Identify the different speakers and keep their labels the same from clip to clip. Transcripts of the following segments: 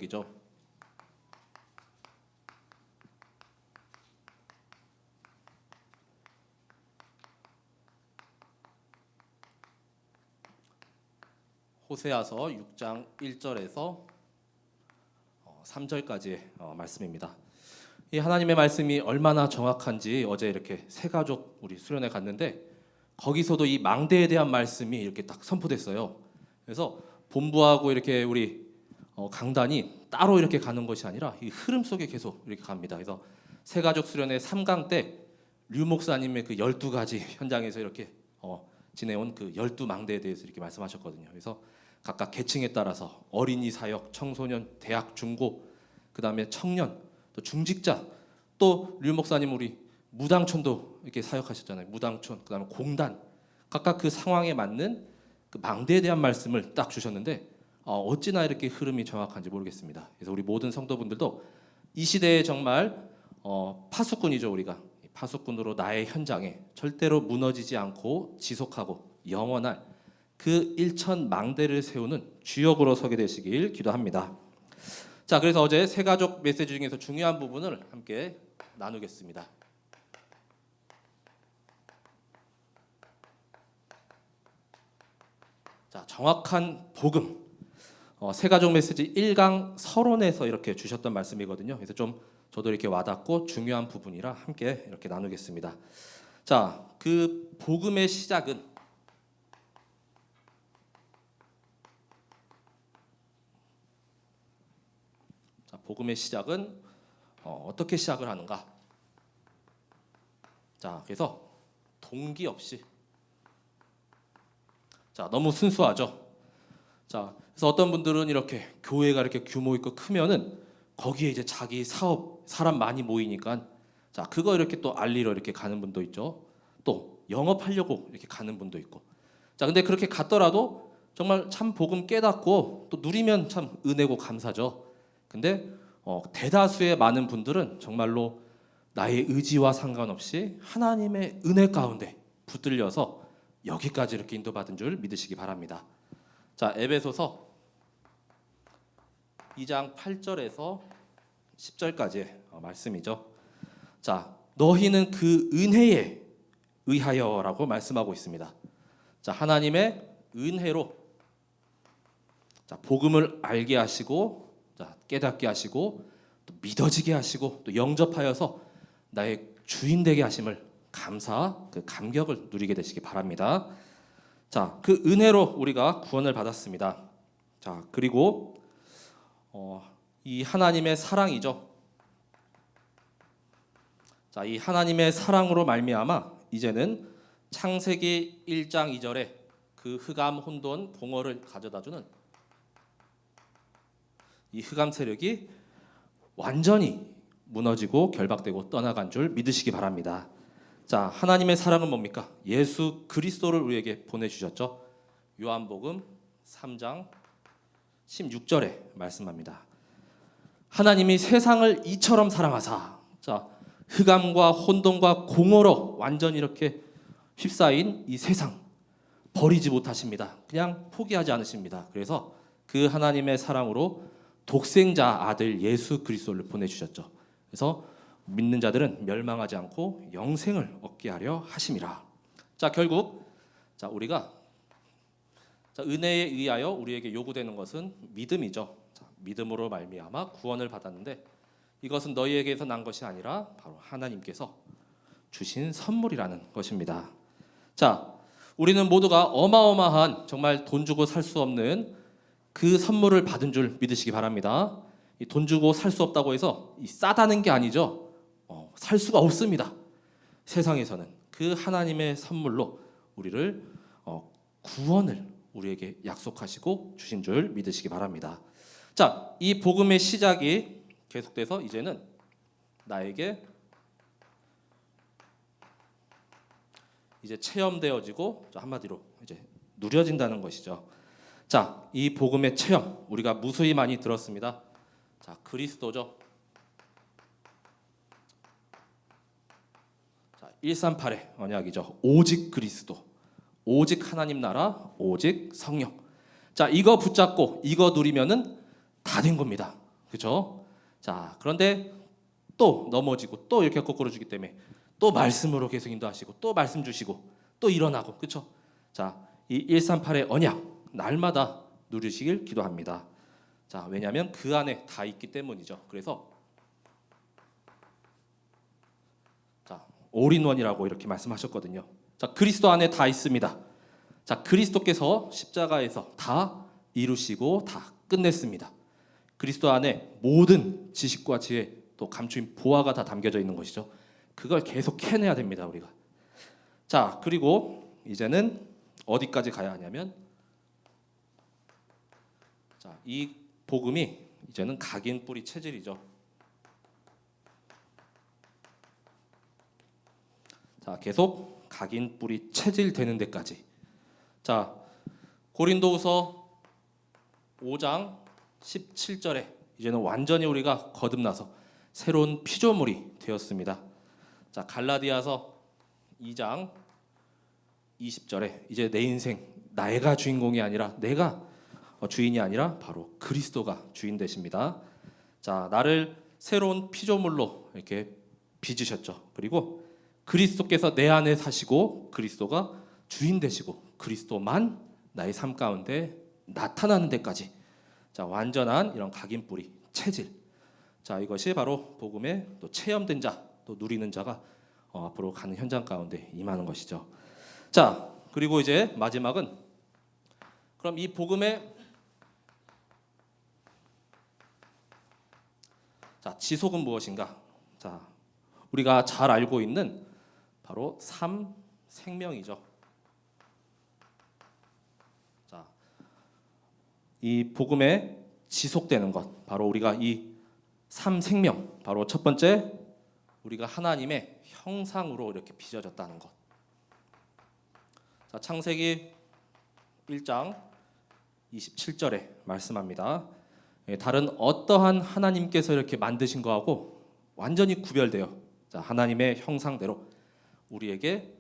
Speaker 1: 사역이죠. 호세아서 6장 1절에서 3절까지의 말씀입니다. 이 하나님의 말씀이 얼마나 정확한지 어제 이렇게 세 가족 우리 수련회 갔는데 거기서도 이 망대에 대한 말씀이 이렇게 딱 선포됐어요. 그래서 본부하고 이렇게 우리 강단이 따로 이렇게 가는 것이 아니라 이 흐름 속에 계속 이렇게 갑니다. 그래서 세 가족 수련회 3강 때 류 목사님의 그 12가지 현장에서 이렇게 지내온 그 12망대에 대해서 이렇게 말씀하셨거든요. 그래서 각각 계층에 따라서 어린이 사역, 청소년, 대학, 중고, 그다음에 청년, 또 중직자, 또 류 목사님 우리 무당촌도 이렇게 사역하셨잖아요. 무당촌, 그다음에 공단, 각각 그 상황에 맞는 그 망대에 대한 말씀을 딱 주셨는데 어찌나 이렇게 흐름이 정확한지 모르겠습니다. 그래서 우리 모든 성도분들도 이 시대에 정말 파수꾼이죠. 우리가 파수꾼으로 나의 현장에 절대로 무너지지 않고 지속하고 영원할 그 일천 망대를 세우는 주역으로 서게 되시길 기도합니다. 자, 그래서 어제 세 가족 메시지 중에서 중요한 부분을 함께 나누겠습니다. 자, 정확한 복음. 세 가족 메시지 1강 서론에서 이렇게 주셨던 말씀이거든요. 그래서 좀 저도 이렇게 와닿고 중요한 부분이라 함께 이렇게 나누겠습니다. 자, 그 복음의 시작은 어떻게 시작을 하는가? 자, 그래서 동기 없이 너무 순수하죠. 자, 그래서 어떤 분들은 이렇게 교회가 이렇게 규모 있고 크면은 거기에 이제 자기 사업 사람 많이 모이니까 그거 이렇게 또 알리러 이렇게 가는 분도 있죠. 또 영업하려고 이렇게 가는 분도 있고. 근데 그렇게 갔더라도 정말 참 복음 깨닫고 또 누리면 참 은혜고 감사죠. 근데 대다수의 많은 분들은 정말로 나의 의지와 상관없이 하나님의 은혜 가운데 붙들려서 여기까지 이렇게 인도받은 줄 믿으시기 바랍니다. 자, 에베소서 2장 8절에서 10절까지의 말씀이죠. 자, 너희는 그 은혜에 의하여라고 말씀하고 있습니다. 자, 하나님의 은혜로 복음을 알게 하시고 깨닫게 하시고 또 믿어지게 하시고 또 영접하여서 나의 주인 되게 하심을 그 감격을 누리게 되시기 바랍니다. 자, 그 은혜로 우리가 구원을 받았습니다. 자, 그리고 이 하나님의 사랑이죠. 자, 이 하나님의 사랑으로 말미암아 이제는 창세기 1장 2절에 그 흑암, 혼돈, 공허를 가져다주는 이 흑암 세력이 완전히 무너지고 결박되고 떠나간 줄 믿으시기 바랍니다. 자, 하나님의 사랑은 뭡니까? 예수 그리스도를 우리에게 보내주셨죠. 요한복음 3장 16절에 말씀합니다. 하나님이 세상을 이처럼 사랑하사. 자, 흑암과 혼돈과 공허로 완전히 이렇게 휩싸인 이 세상 버리지 못하십니다. 그냥 포기하지 않으십니다. 그래서 그 하나님의 사랑으로 독생자 아들 예수 그리스도를 보내주셨죠. 그래서 믿는 자들은 멸망하지 않고 영생을 얻게 하려 하심이라. 자, 결국 우리가 은혜에 의하여 우리에게 요구되는 것은 믿음이죠. 자, 믿음으로 말미암아 구원을 받았는데 이것은 너희에게서 난 것이 아니라 바로 하나님께서 주신 선물이라는 것입니다. 자, 우리는 모두가 어마어마한 정말 돈 주고 살 수 없는 그 선물을 받은 줄 믿으시기 바랍니다. 이 돈 주고 살 수 없다고 해서 싸다는 게 아니죠. 살 수가 없습니다. 세상에서는 그 하나님의 선물로 우리를 구원을 우리에게 약속하시고 주신 줄 믿으시기 바랍니다. 자, 이 복음의 시작이 계속돼서 이제는 나에게 이제 체험되어지고 한마디로 이제 누려진다는 것이죠. 자, 이 복음의 체험 우리가 무수히 많이 들었습니다. 자, 그리스도죠. 자, 138의 언약이죠. 오직 그리스도, 오직 하나님 나라, 오직 성령. 자, 이거 붙잡고 이거 누리면은 다 된 겁니다. 그렇죠? 자, 그런데 또 넘어지고 또 이렇게 거꾸로 주기 때문에 또 말씀으로 계속 인도하시고 또 말씀 주시고 또 일어나고, 그렇죠? 자, 이 138의 언약 날마다 누리시길 기도합니다. 자, 왜냐하면 그 안에 다 있기 때문이죠. 그래서 자, 올인원이라고 이렇게 말씀하셨거든요. 자, 그리스도 안에 다 있습니다. 자, 그리스도께서 십자가에서 다 이루시고 다 끝냈습니다. 그리스도 안에 모든 지식과 지혜 또 감추인 보화가 다 담겨져 있는 것이죠. 그걸 계속 캐내야 됩니다, 우리가. 자, 그리고 이제는 어디까지 가야 하냐면, 자, 이 복음이 이제는 각인 뿌리 체질이죠. 자, 계속 각인 뿌리 체질 되는 데까지. 자, 고린도후서 5장 17절에 이제는 완전히 우리가 거듭나서 새로운 피조물이 되었습니다. 자, 갈라디아서 2장 20절에 이제 내 인생 내가 주인공이 아니라 내가 주인이 아니라 바로 그리스도가 주인 되십니다. 자, 나를 새로운 피조물로 이렇게 빚으셨죠. 그리고 그리스도께서 내 안에 사시고 그리스도가 주인 되시고 그리스도만 나의 삶 가운데 나타나는 데까지, 자, 완전한 이런 각인뿌리 체질. 자, 이것이 바로 복음에 또 체험된 자, 또 누리는 자가 앞으로 가는 현장 가운데 임하는 것이죠. 자, 그리고 이제 마지막은 그럼 이 복음의 자, 지속은 무엇인가? 자, 우리가 잘 알고 있는 바로 생명이죠. 자, 이 복음에 지속되는 것, 바로 우리가 이 생명, 바로 첫 번째 우리가 하나님의 형상으로 이렇게 빚어졌다는 것. 자, 창세기 1장 27절에 말씀합니다. 다른 어떠한 하나님께서 이렇게 만드신 거하고 완전히 구별돼요. 자, 하나님의 형상대로 우리에게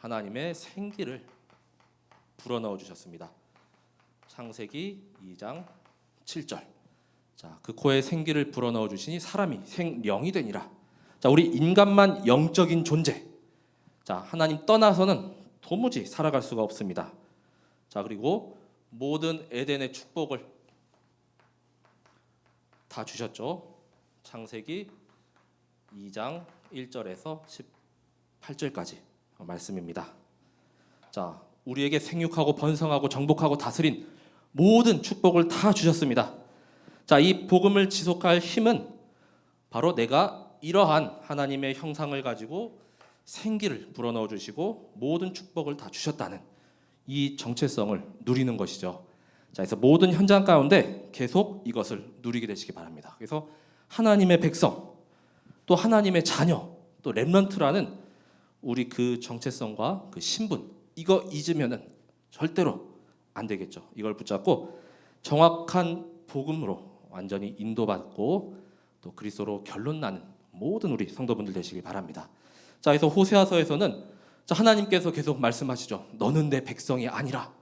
Speaker 1: 하나님의 생기를 불어넣어 주셨습니다. 창세기 2장 7절. 자, 그 코에 생기를 불어넣어 주시니 사람이 생령이 되니라. 자, 우리 인간만 영적인 존재. 자, 하나님 떠나서는 도무지 살아갈 수가 없습니다. 자, 그리고 모든 에덴의 축복을 다 주셨죠. 창세기 2장 1절에서 18절까지 말씀입니다. 자, 우리에게 생육하고 번성하고 정복하고 다스린 모든 축복을 다 주셨습니다. 자, 이 복음을 지속할 힘은 바로 내가 이러한 하나님의 형상을 가지고 생기를 불어넣어 주시고 모든 축복을 다 주셨다는 이 정체성을 누리는 것이죠. 자, 그래서 모든 현장 가운데 계속 이것을 누리게 되시기 바랍니다. 그래서 하나님의 백성, 또 하나님의 자녀, 또 렘넌트라는 우리 그 정체성과 그 신분, 이거 잊으면은 절대로 안 되겠죠. 이걸 붙잡고 정확한 복음으로 완전히 인도받고 또 그리스도로 결론 나는 모든 우리 성도분들 되시길 바랍니다. 자, 그래서 호세아서에서는 하나님께서 계속 말씀하시죠. 너는 내 백성이 아니라.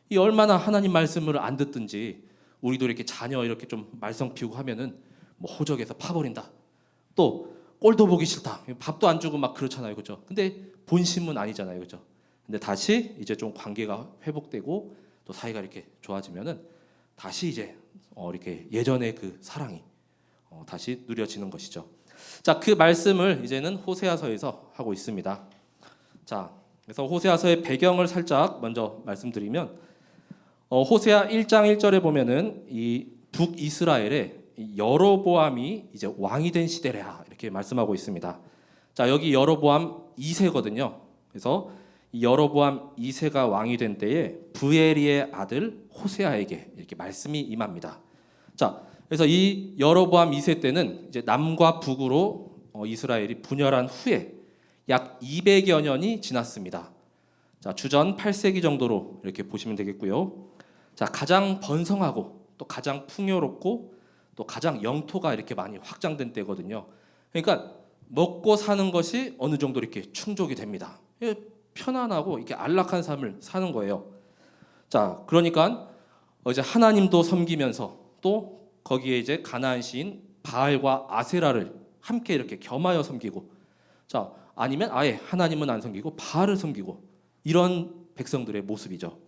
Speaker 1: 이 얼마나 하나님 말씀을 안 듣든지 우리도 이렇게 자녀 이렇게 좀 말썽 피우고 하면은 뭐 호적에서 파버린다. 또 꼴도 보기 싫다. 밥도 안 주고 막 그렇잖아요, 그렇죠? 근데 본심은 아니잖아요, 그렇죠? 근데 다시 이제 좀 관계가 회복되고 또 사이가 이렇게 좋아지면은 다시 이제 이렇게 예전의 그 사랑이 다시 누려지는 것이죠. 자, 그 말씀을 이제는 호세아서에서 하고 있습니다. 자, 그래서 호세아서의 배경을 살짝 먼저 말씀드리면 호세아 1장 1절에 보면은 이 북이스라엘의 여로보암이 이제 왕이 된 시대라 이렇게 말씀하고 있습니다. 자, 여기 여로보암 2세거든요. 그래서 이 여로보암 2세가 왕이 된 때에 브에리의 아들 호세아에게 이렇게 말씀이 임합니다. 자, 그래서 이 여로보암 2세 때는 이제 남과 북으로 이스라엘이 분열한 후에 약 200여 년이 지났습니다. 자, 주전 8세기 정도로 이렇게 보시면 되겠고요. 자, 가장 번성하고 또 가장 풍요롭고 또 가장 영토가 이렇게 많이 확장된 때거든요. 그러니까 먹고 사는 것이 어느 정도 이렇게 충족이 됩니다. 편안하고 이렇게 안락한 삶을 사는 거예요. 자, 그러니까 이제 하나님도 섬기면서 또 거기에 이제 가나안 시인 바알과 아세라를 함께 이렇게 겸하여 섬기고, 자 아니면 아예 하나님은 안 섬기고 바알을 섬기고, 이런 백성들의 모습이죠.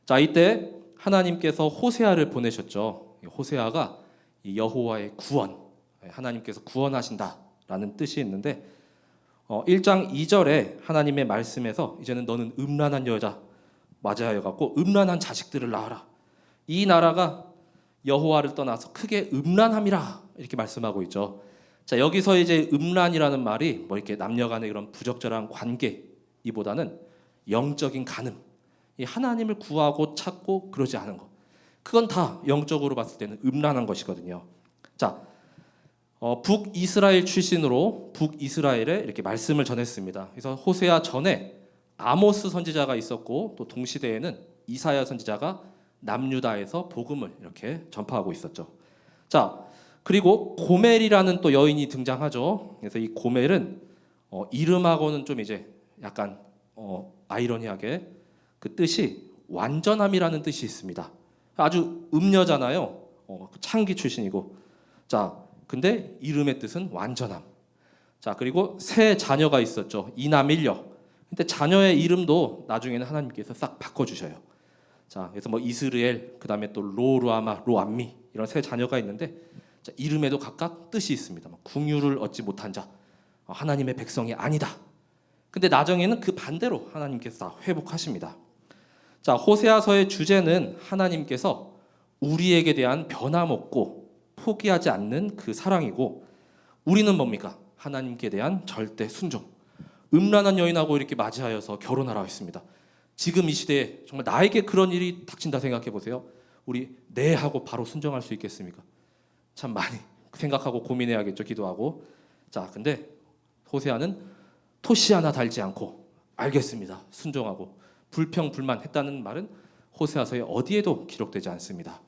Speaker 1: 자 이때 하나님께서 호세아를 보내셨죠. 호세아가 이 여호와의 구원, 하나님께서 구원하신다라는 뜻이 있는데 1장 2절에 하나님의 말씀에서 이제는 너는 음란한 여자 맞이하여 갖고 음란한 자식들을 낳아라. 이 나라가 여호와를 떠나서 크게 음란함이라 이렇게 말씀하고 있죠. 자 여기서 이제 음란이라는 말이 뭐 이렇게 남녀간의 이런 부적절한 관계이보다는 영적인 간음, 이 하나님을 구하고 찾고 그러지 않은 것, 그건 다 영적으로 봤을 때는 음란한 것이거든요. 자 북이스라엘 출신으로 북이스라엘에 이렇게 말씀을 전했습니다. 그래서 호세아 전에 아모스 선지자가 있었고 또 동시대에는 이사야 선지자가 남유다에서 복음을 이렇게 전파하고 있었죠. 자 그리고 고멜이라는 또 여인이 등장하죠. 그래서 이 고멜은 이름하고는 좀 이제 약간 아이러니하게 그 뜻이 완전함이라는 뜻이 있습니다. 아주 음녀잖아요. 창기 출신이고, 자 근데 이름의 뜻은 완전함. 자 그리고 세 자녀가 있었죠. 이남일녀. 근데 자녀의 이름도 나중에는 하나님께서 싹 바꿔주셔요. 자 그래서 뭐 이스르엘, 그 다음에 또 로루아마, 로암미, 이런 세 자녀가 있는데, 자, 이름에도 각각 뜻이 있습니다. 궁유를 얻지 못한 자, 하나님의 백성이 아니다. 근데 나중에는 그 반대로 하나님께서 다 회복하십니다. 자 호세아서의 주제는 하나님께서 우리에게 대한 변함없고 포기하지 않는 그 사랑이고, 우리는 뭡니까? 하나님께 대한 절대 순종. 음란한 여인하고 이렇게 맞이하여서 결혼하라고 했습니다. 지금 이 시대에 정말 나에게 그런 일이 닥친다 생각해 보세요. 우리 네 하고 바로 순종할 수 있겠습니까? 참 많이 생각하고 고민해야겠죠. 기도하고. 자 근데 호세아는 토시 하나 달지 않고 알겠습니다, 순종하고, 불평불만했다는 말은 호세아서에 어디에도 기록되지 않습니다.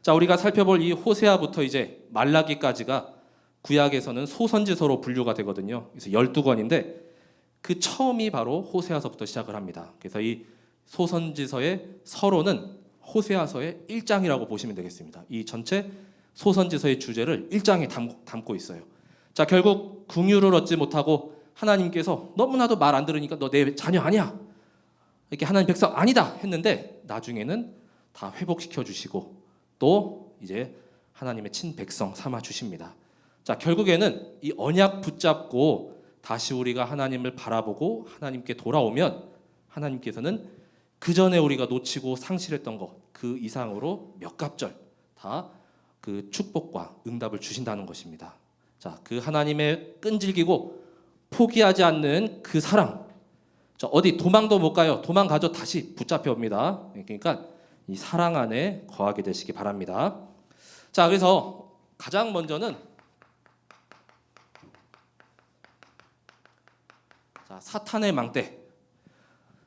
Speaker 1: 자 우리가 살펴볼 이 호세아부터 이제 말라기까지가 구약에서는 소선지서로 분류가 되거든요. 그래서 12권인데 그 처음이 바로 호세아서부터 시작을 합니다. 그래서 이 소선지서의 서론은 호세아서의 1장이라고 보시면 되겠습니다. 이 전체 소선지서의 주제를 1장에 담고 있어요. 자 결국 긍휼을 얻지 못하고 하나님께서 너무나도 말 안 들으니까 너 내 자녀 아니야, 이렇게 하나님 백성 아니다 했는데, 나중에는 다 회복시켜 주시고 또 이제 하나님의 친백성 삼아 주십니다. 자 결국에는 이 언약 붙잡고 다시 우리가 하나님을 바라보고 하나님께 돌아오면 하나님께서는 그 전에 우리가 놓치고 상실했던 것 그 이상으로 몇 갑절 다 그 축복과 응답을 주신다는 것입니다. 자 그 하나님의 끈질기고 포기하지 않는 그 사랑, 자 어디 도망도 못 가요. 도망가죠. 다시 붙잡혀 옵니다. 그러니까 이 사랑 안에 거하게 되시기 바랍니다. 자 그래서 가장 먼저는 자 사탄의 망대.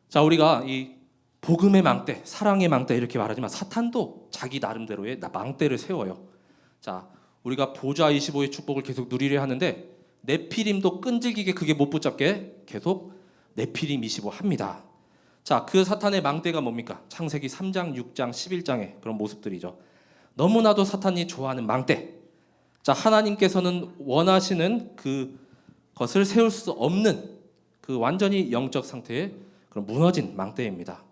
Speaker 1: 자 우리가 이 복음의 망대, 사랑의 망대 이렇게 말하지만 사탄도 자기 나름대로의 망대를 세워요. 자 우리가 보좌 25의 축복을 계속 누리려 하는데 네피림도 끈질기게 그게 못 붙잡게 계속 네피림 25 합니다. 자, 그 사탄의 망대가 뭡니까? 창세기 3장, 6장, 11장의 그런 모습들이죠. 너무나도 사탄이 좋아하는 망대. 자, 하나님께서는 원하시는 그것을 세울 수 없는 그 완전히 영적 상태의 그런 무너진 망대입니다.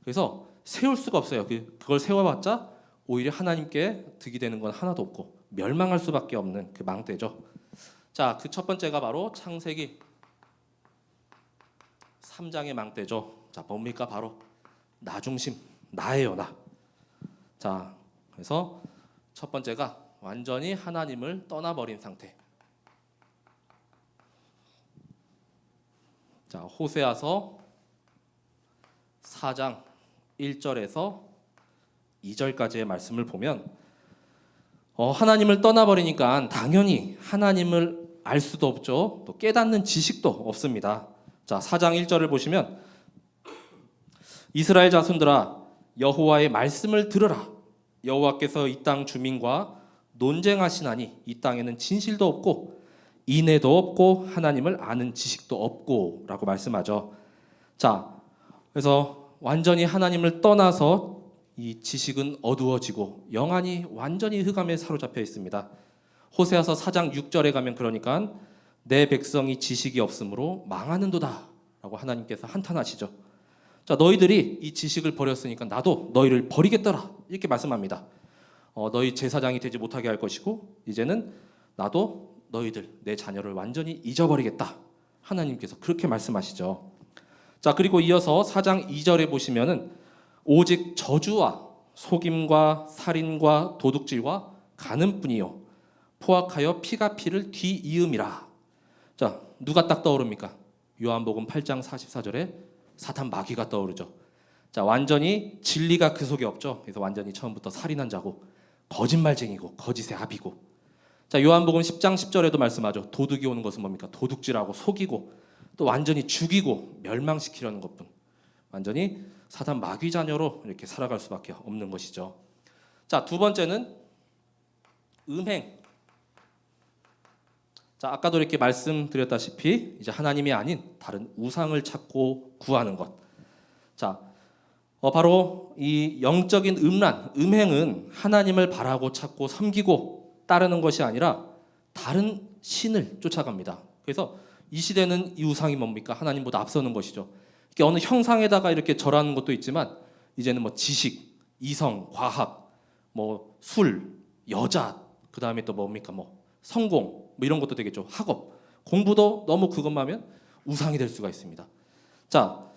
Speaker 1: 그래서 세울 수가 없어요. 그걸 세워봤자 오히려 하나님께 득이 되는 건 하나도 없고 멸망할 수밖에 없는 그 망대죠. 자, 그 첫 번째가 바로 창세기 3장의 망대죠. 자, 뭡니까? 바로 나 중심, 나예요, 나. 자, 그래서 첫 번째가 완전히 하나님을 떠나버린 상태. 자, 호세아서 4장 1절에서 2절까지의 말씀을 보면 하나님을 떠나버리니까 당연히 하나님을 알 수도 없죠. 또 깨닫는 지식도 없습니다. 자, 4장 1절을 보시면 이스라엘 자손들아 여호와의 말씀을 들으라. 여호와께서 이 땅 주민과 논쟁하시나니 이 땅에는 진실도 없고 인애도 없고 하나님을 아는 지식도 없고 라고 말씀하죠. 자, 그래서 완전히 하나님을 떠나서 이 지식은 어두워지고 영안이 완전히 흑암에 사로잡혀 있습니다. 호세아서 4장 6절에 가면 그러니까 내 백성이 지식이 없으므로 망하는도다라고 하나님께서 한탄하시죠. 자, 너희들이 이 지식을 버렸으니까 나도 너희를 버리겠더라 이렇게 말씀합니다. 너희 제사장이 되지 못하게 할 것이고 이제는 나도 너희들 내 자녀를 완전히 잊어버리겠다. 하나님께서 그렇게 말씀하시죠. 자, 그리고 이어서 4장 2절에 보시면은 오직 저주와 속임과 살인과 도둑질과 간음뿐이요 포악하여 피가 피를 뒤이음이라. 자, 누가 딱 떠오릅니까? 요한복음 8장 44절에 사탄 마귀가 떠오르죠. 자, 완전히 진리가 그 속에 없죠. 그래서 완전히 처음부터 살인한 자고 거짓말쟁이고 거짓의 아비고. 자, 요한복음 10장 10절에도 말씀하죠. 도둑이 오는 것은 뭡니까? 도둑질하고 속이고 또 완전히 죽이고 멸망시키려는 것뿐. 완전히 사탄 마귀 자녀로 이렇게 살아갈 수밖에 없는 것이죠. 자, 두 번째는 음행. 자, 아까도 이렇게 말씀드렸다시피 이제 하나님이 아닌 다른 우상을 찾고 구하는 것. 자, 바로 이 영적인 음란, 음행은 하나님을 바라고 찾고 섬기고 따르는 것이 아니라 다른 신을 쫓아갑니다. 그래서 이 시대는 이 우상이 뭡니까? 하나님보다 앞서는 것이죠. 이렇게 어느 형상에다가 이렇게 절하는 것도 있지만 이제는 뭐 지식, 이성, 과학, 뭐 술, 여자, 그 다음에 또 뭡니까? 뭐 성공, 뭐 이런 것도 되겠죠. 학업, 공부도 너무 그것만 하면 우상이 될 수가 있습니다. 자,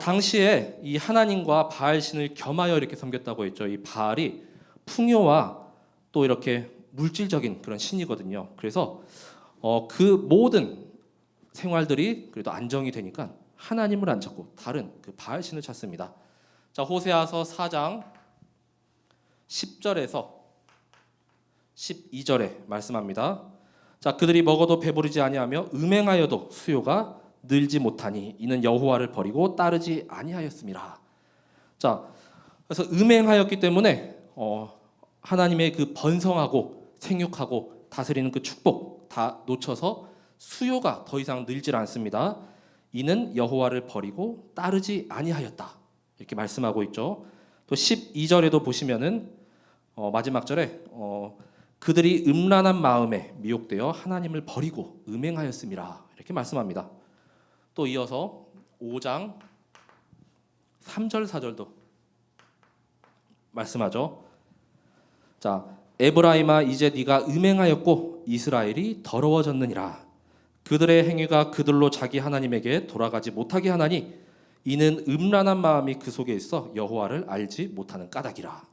Speaker 1: 당시에 이 하나님과 바알 신을 겸하여 이렇게 섬겼다고 했죠. 이 바알이 풍요와 또 이렇게 물질적인 그런 신이거든요. 그래서 그 모든 생활들이 그래도 안정이 되니까 하나님을 안 찾고 다른 그 바알 신을 찾습니다. 자, 호세아서 4장 10절에서 12절에 말씀합니다. 자, 그들이 먹어도 배부르지 아니하며 음행하여도 수요가 늘지 못하니 이는 여호와를 버리고 따르지 아니하였음이라. 자, 그래서 음행하였기 때문에 하나님의 그 번성하고 생육하고 다스리는 그 축복 다 놓쳐서 수요가 더 이상 늘질 않습니다. 이는 여호와를 버리고 따르지 아니하였다. 이렇게 말씀하고 있죠. 또 12절에도 보시면은 마지막 절에 그들이 음란한 마음에 미혹되어 하나님을 버리고 음행하였음이라 이렇게 말씀합니다. 또 이어서 5장 3절 4절도 말씀하죠. 자, 에브라임아 이제 네가 음행하였고 이스라엘이 더러워졌느니라. 그들의 행위가 그들로 자기 하나님에게 돌아가지 못하게 하나니 이는 음란한 마음이 그 속에 있어 여호와를 알지 못하는 까닭이라.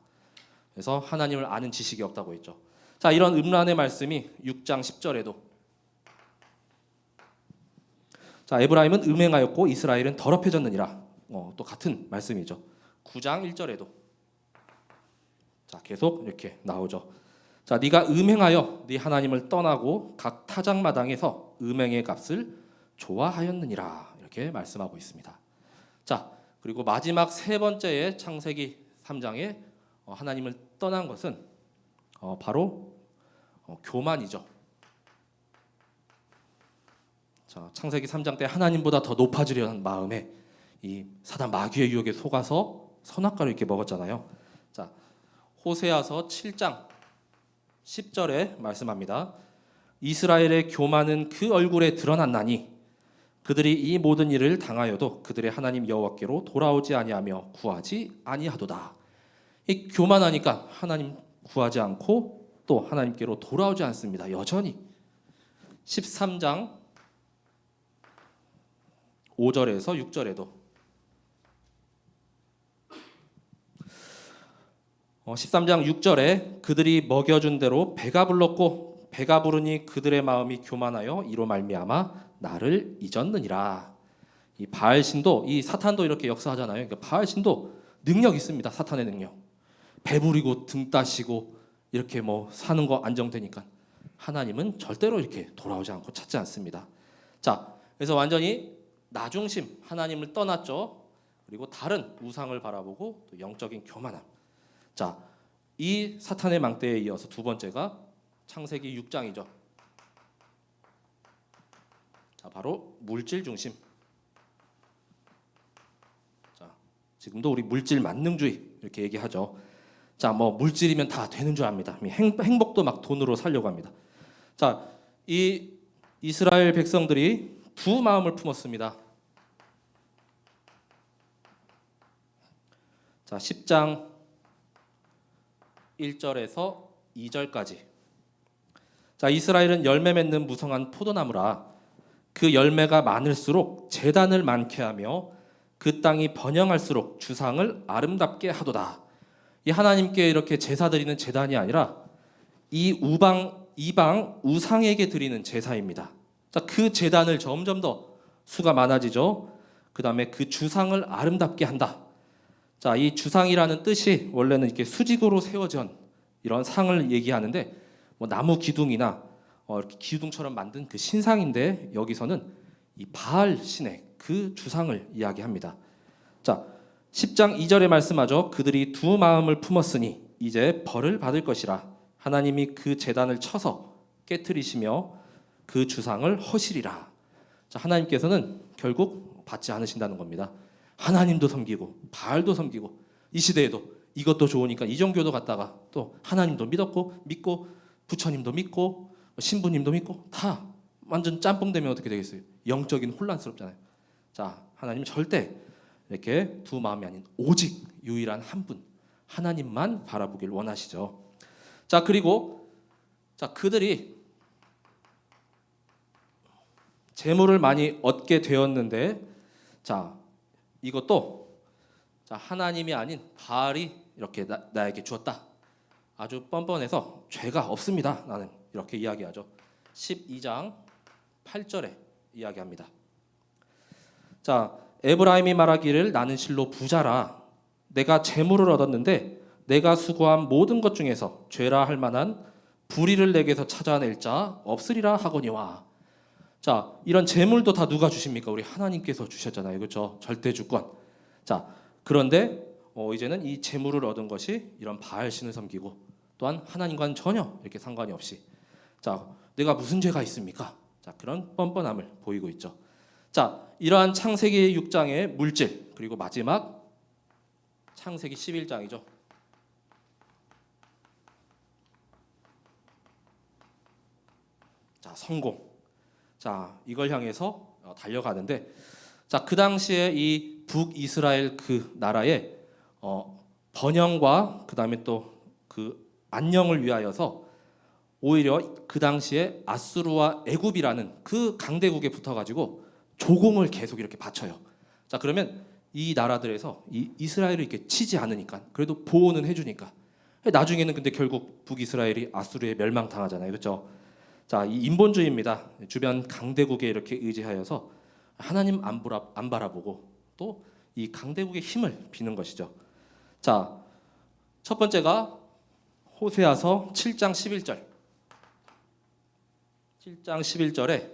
Speaker 1: 그래서 하나님을 아는 지식이 없다고 했죠. 자, 이런 음란의 말씀이 6장 10절에도 자, 에브라임은 음행하였고 이스라엘은 더럽혀졌느니라. 또 같은 말씀이죠. 9장 1절에도 자, 계속 이렇게 나오죠. 자, 네가 음행하여 네 하나님을 떠나고 각 타작마당에서 음행의 값을 좋아하였느니라. 이렇게 말씀하고 있습니다. 자, 그리고 마지막 세 번째의 창세기 3장에 하나님을 떠난 것은 바로 교만이죠. 자, 창세기 3장 때 하나님보다 더 높아지려는 마음에 이 사단 마귀의 유혹에 속아서 선악과를 이렇게 먹었잖아요. 자, 호세아서 7장 10절에 말씀합니다. 이스라엘의 교만은 그 얼굴에 드러났나니 그들이 이 모든 일을 당하여도 그들의 하나님 여호와께로 돌아오지 아니하며 구하지 아니하도다. 이 교만하니까 하나님 구하지 않고 또 하나님께로 돌아오지 않습니다. 여전히 13장 5절에서 6절에도 13장 6절에 그들이 먹여준 대로 배가 불렀고 배가 부르니 그들의 마음이 교만하여 이로 말미암아 나를 잊었느니라. 이 바알신도 이 사탄도 이렇게 역사하잖아요. 그러니까 바알신도 능력 있습니다. 사탄의 능력. 배부리고 등 따시고 이렇게 뭐 사는 거 안정되니까 하나님은 절대로 이렇게 돌아오지 않고 찾지 않습니다. 자, 그래서 완전히 나 중심 하나님을 떠났죠. 그리고 다른 우상을 바라보고 또 영적인 교만함. 자, 이 사탄의 망대에 이어서 두 번째가 창세기 6장이죠. 자, 바로 물질 중심. 자, 지금도 우리 물질 만능주의 이렇게 얘기하죠. 자, 뭐 물질이면 다 되는 줄 압니다. 행복도 막 돈으로 살려고 합니다. 자, 이 이스라엘 백성들이 두 마음을 품었습니다. 자, 10장 1절에서 2절까지. 자, 이스라엘은 열매 맺는 무성한 포도나무라. 그 열매가 많을수록 제단을 많게 하며 그 땅이 번영할수록 주상을 아름답게 하도다. 이 하나님께 이렇게 제사 드리는 제단이 아니라 이방 우상에게 드리는 제사입니다. 자, 그 제단을 점점 더 수가 많아지죠. 그다음에 그 주상을 아름답게 한다. 자, 이 주상이라는 뜻이 원래는 이렇게 수직으로 세워진 이런 상을 얘기하는데 뭐 나무 기둥이나 이렇게 기둥처럼 만든 그 신상인데 여기서는 이 바알 신의 그 주상을 이야기합니다. 자, 10장 2절에 말씀하죠. 그들이 두 마음을 품었으니 이제 벌을 받을 것이라. 하나님이 그 제단을 쳐서 깨트리시며 그 주상을 허시리라. 자, 하나님께서는 결국 받지 않으신다는 겁니다. 하나님도 섬기고 바알도 섬기고 이 시대에도 이것도 좋으니까 이정교도 갔다가 또 하나님도 믿고 부처님도 믿고 신부님도 믿고 다 완전 짬뽕 되면 어떻게 되겠어요? 영적인 혼란스럽잖아요. 자, 하나님은 절대 이렇게 두 마음이 아닌 오직 유일한 한 분 하나님만 바라보길 원하시죠. 자, 그리고 자, 그들이 재물을 많이 얻게 되었는데 자, 이것도 자, 하나님이 아닌 바알이 이렇게 나에게 주었다. 아주 뻔뻔해서 죄가 없습니다. 나는 이렇게 이야기하죠. 12장 8절에 이야기합니다. 자, 에브라임이 말하기를 나는 실로 부자라. 내가 재물을 얻었는데 내가 수고한 모든 것 중에서 죄라 할 만한 불의를 내게서 찾아낼 자 없으리라 하거니와. 자, 이런 재물도 다 누가 주십니까? 우리 하나님께서 주셨잖아요. 그렇죠? 절대 주권. 자, 그런데 이제는 이 재물을 얻은 것이 이런 바알 신을 섬기고 또한 하나님과는 전혀 이렇게 상관이 없이 자, 내가 무슨 죄가 있습니까? 자, 그런 뻔뻔함을 보이고 있죠. 자, 이러한 창세기 6장의 물질 그리고 마지막 창세기 11장이죠. 자, 성공. 자, 이걸 향해서 달려가는데 자, 그 당시에 이 북이스라엘 그 나라의 번영과 그다음에 또 그 안녕을 위하여서 오히려 그 당시에 아수르와 애굽이라는 그 강대국에 붙어가지고 조공을 계속 이렇게 바쳐요. 자, 그러면 이 나라들에서 이 이스라엘을 이렇게 치지 않으니까 그래도 보호는 해주니까 나중에는 근데 결국 북이스라엘이 아수르에 멸망당하잖아요. 그렇죠? 자, 이 인본주의입니다. 주변 강대국에 이렇게 의지하여서 하나님 안 바라보고 또 이 강대국의 힘을 비는 것이죠. 자, 첫 번째가 호세아서 7장 11절. 7장 11절에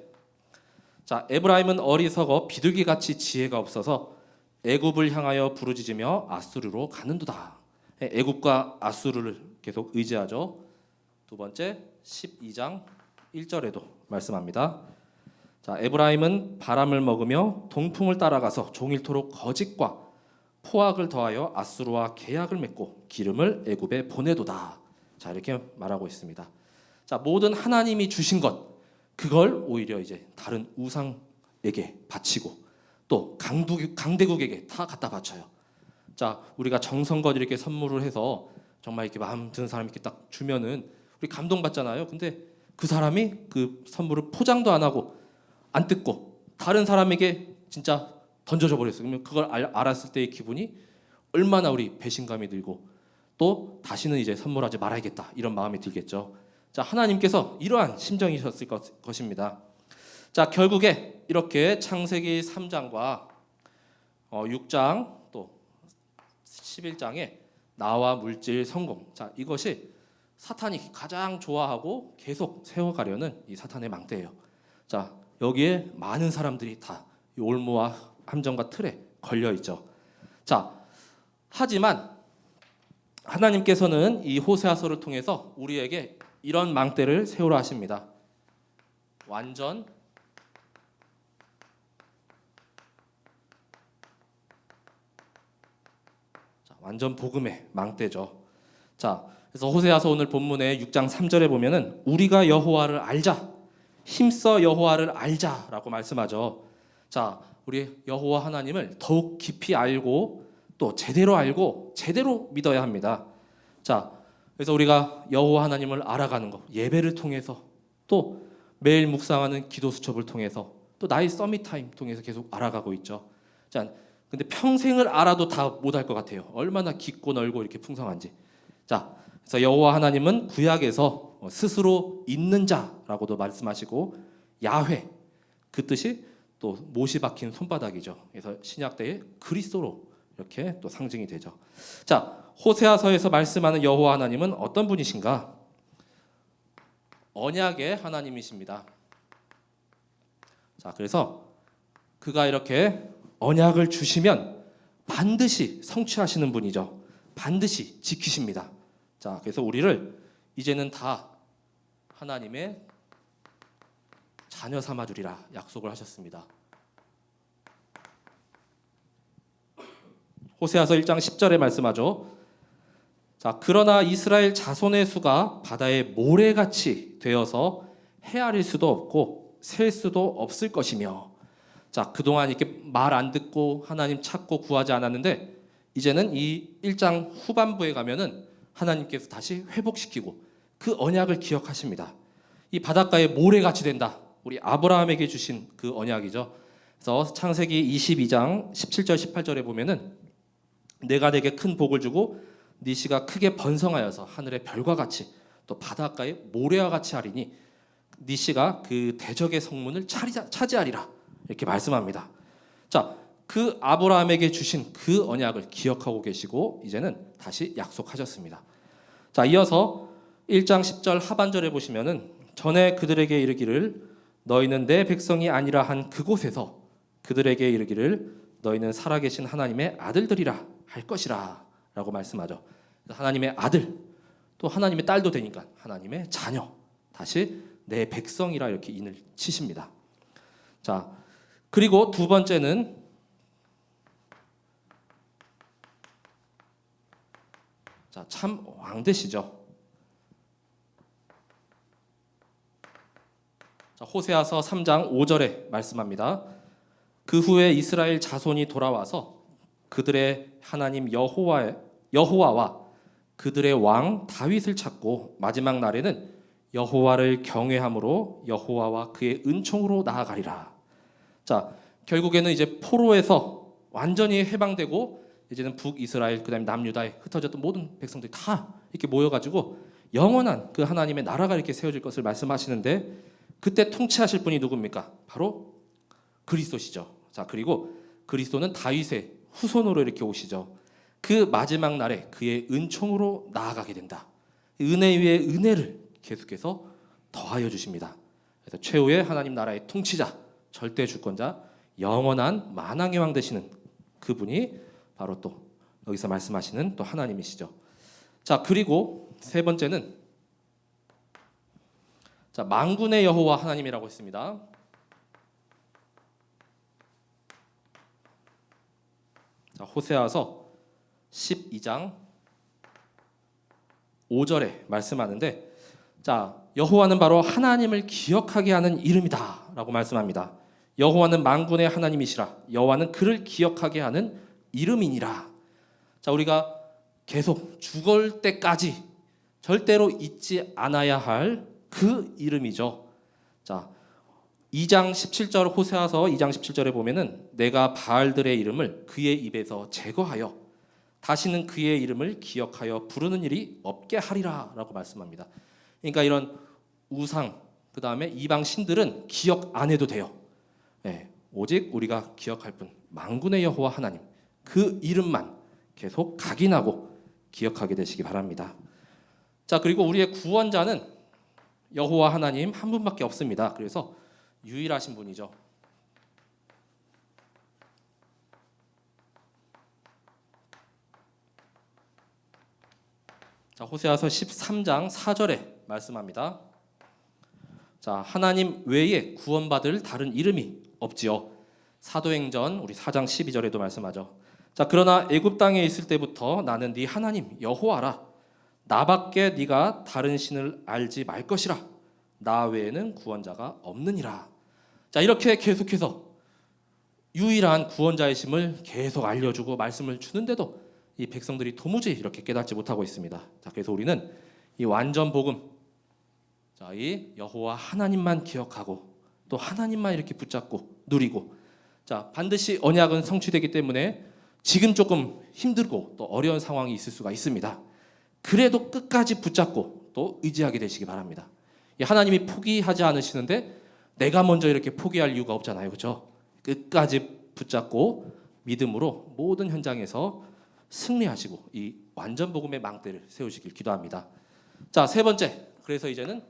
Speaker 1: 자, 에브라임은 어리석어 비둘기같이 지혜가 없어서 애굽을 향하여 부르짖으며 아수르로 가는도다. 애굽과 아수르를 계속 의지하죠. 두 번째 12장 1절에도 말씀합니다. 자, 에브라임은 바람을 먹으며 동풍을 따라가서 종일토록 거짓과 포악을 더하여 아수르와 계약을 맺고 기름을 애굽에 보내도다. 자, 이렇게 말하고 있습니다. 자, 모든 하나님이 주신 것 그걸 오히려 이제 다른 우상에게 바치고 또 강대국에게 다 갖다 바쳐요. 자, 우리가 정성껏 이렇게 선물을 해서 정말 이렇게 마음 드는 사람 이렇게 딱 주면은 우리 감동받잖아요. 근데 그 사람이 그 선물을 포장도 안 하고 안 뜯고 다른 사람에게 진짜 던져져 버렸어요. 그러면 그걸 알았을 때의 기분이 얼마나 우리 배신감이 들고 또 다시는 이제 선물하지 말아야겠다 이런 마음이 들겠죠. 자, 하나님께서 이러한 심정이셨을 것입니다. 자, 결국에 이렇게 창세기 3장과 6장 또 11장에 나와 물질 성공. 자, 이것이 사탄이 가장 좋아하고 계속 세워가려는 이 사탄의 망대예요. 자, 여기에 많은 사람들이 다 이 올무와 함정과 틀에 걸려 있죠. 자, 하지만 하나님께서는 이 호세아서를 통해서 우리에게 이런 망대를 세우라 하십니다. 완전 완전 복음의 망대죠. 자, 그래서 호세아서 오늘 본문의 6장 3절에 보면은 우리가 여호와를 알자, 힘써 여호와를 알자라고 말씀하죠. 자, 우리 여호와 하나님을 더욱 깊이 알고 또 제대로 알고 제대로 믿어야 합니다. 자, 그래서 우리가 여호와 하나님을 알아가는 것, 예배를 통해서 또 매일 묵상하는 기도 수첩을 통해서 또 나의 서밋 타임 통해서 계속 알아가고 있죠. 자, 근데 평생을 알아도 다 못할 것 같아요. 얼마나 깊고 넓고 이렇게 풍성한지. 자, 그래서 여호와 하나님은 구약에서 스스로 있는 자라고도 말씀하시고 야훼, 그 뜻이 또 못이 박힌 손바닥이죠. 그래서 신약 때의 그리스도로 이렇게 또 상징이 되죠. 자, 호세아서에서 말씀하는 여호와 하나님은 어떤 분이신가? 언약의 하나님이십니다. 자, 그래서 그가 이렇게 언약을 주시면 반드시 성취하시는 분이죠. 반드시 지키십니다. 자, 그래서 우리를 이제는 다 하나님의 자녀 삼아 주리라 약속을 하셨습니다. 호세아서 1장 10절에 말씀하죠. 자, 그러나 이스라엘 자손의 수가 바다의 모래같이 되어서 헤아릴 수도 없고 셀 수도 없을 것이며. 자, 그동안 이렇게 말 안 듣고 하나님 찾고 구하지 않았는데 이제는 이 1장 후반부에 가면은 하나님께서 다시 회복시키고 그 언약을 기억하십니다. 이 바닷가에 모래같이 된다. 우리 아브라함에게 주신 그 언약이죠. 그래서 창세기 22장 17절 18절에 보면은 내가 내게 큰 복을 주고 네 씨가 크게 번성하여서 하늘의 별과 같이 또 바닷가에 모래와 같이 하리니 네 씨가 그 대적의 성문을 차지하리라 이렇게 말씀합니다. 자, 그 아브라함에게 주신 그 언약을 기억하고 계시고 이제는 다시 약속하셨습니다. 자, 이어서 1장 10절 하반절에 보시면은 전에 그들에게 이르기를 너희는 내 백성이 아니라 한 그곳에서 그들에게 이르기를 너희는 살아계신 하나님의 아들들이라 할 것이라 라고 말씀하죠. 하나님의 아들 또 하나님의 딸도 되니까 하나님의 자녀, 다시 내 백성이라 이렇게 인을 치십니다. 자, 그리고 두 번째는 자, 참 왕되시죠. 자, 호세아서 3장 5절에 말씀합니다. 그 후에 이스라엘 자손이 돌아와서 그들의 하나님 여호와와 그들의 왕 다윗을 찾고 마지막 날에는 여호와를 경외함으로 여호와와 그의 은총으로 나아가리라. 자, 결국에는 이제 포로에서 완전히 해방되고 이제는 북이스라엘 그다음에 남유다에 흩어졌던 모든 백성들이 다 이렇게 모여가지고 영원한 그 하나님의 나라가 이렇게 세워질 것을 말씀하시는데 그때 통치하실 분이 누굽니까? 바로 그리스도시죠. 자, 그리고 그리스도는 다윗의 후손으로 이렇게 오시죠. 그 마지막 날에 그의 은총으로 나아가게 된다. 은혜 위에 은혜를 계속해서 더하여 주십니다. 그래서 최후의 하나님 나라의 통치자, 절대 주권자, 영원한 만왕의 왕 되시는 그분이 바로 또 여기서 말씀하시는 또 하나님이시죠. 자, 그리고 세 번째는 자, 만군의 여호와 하나님이라고 했습니다. 자, 호세아서 12장 5절에 말씀하는데 자, 여호와는 바로 하나님을 기억하게 하는 이름이다라고 말씀합니다. 여호와는 만군의 하나님이시라. 여호와는 그를 기억하게 하는 이름이니라. 자, 우리가 계속 죽을 때까지 절대로 잊지 않아야 할 그 이름이죠. 자, 2장 17절 호세아서 2장 17절에 보면은 내가 바알들의 이름을 그의 입에서 제거하여 다시는 그의 이름을 기억하여 부르는 일이 없게 하리라라고 말씀합니다. 그러니까 이런 우상 그다음에 이방 신들은 기억 안 해도 돼요. 네, 오직 우리가 기억할 분 만군의 여호와 하나님 그 이름만 계속 각인하고 기억하게 되시기 바랍니다. 자, 그리고 우리의 구원자는 여호와 하나님 한 분밖에 없습니다. 그래서 유일하신 분이죠. 자, 호세아서 13장 4절에 말씀합니다. 자, 하나님 외에 구원받을 다른 이름이 없지요. 사도행전 우리 4장 12절에도 말씀하죠. 자, 그러나 애굽 땅에 있을 때부터 나는 네 하나님 여호와라. 나밖에 네가 다른 신을 알지 말 것이라. 나 외에는 구원자가 없느니라. 자, 이렇게 계속해서 유일한 구원자이심을 계속 알려주고 말씀을 주는데도 이 백성들이 도무지 이렇게 깨닫지 못하고 있습니다. 자, 그래서 우리는 이 완전 복음, 자, 이 여호와 하나님만 기억하고 또 하나님만 이렇게 붙잡고 누리고, 자, 반드시 언약은 성취되기 때문에 지금 조금 힘들고 또 어려운 상황이 있을 수가 있습니다. 그래도 끝까지 붙잡고 또 의지하게 되시기 바랍니다. 하나님이 포기하지 않으시는데 내가 먼저 이렇게 포기할 이유가 없잖아요, 그렇죠? 끝까지 붙잡고 믿음으로 모든 현장에서 승리하시고 이 완전 복음의 망대를 세우시길 기도합니다. 자, 세 번째, 그래서 이제는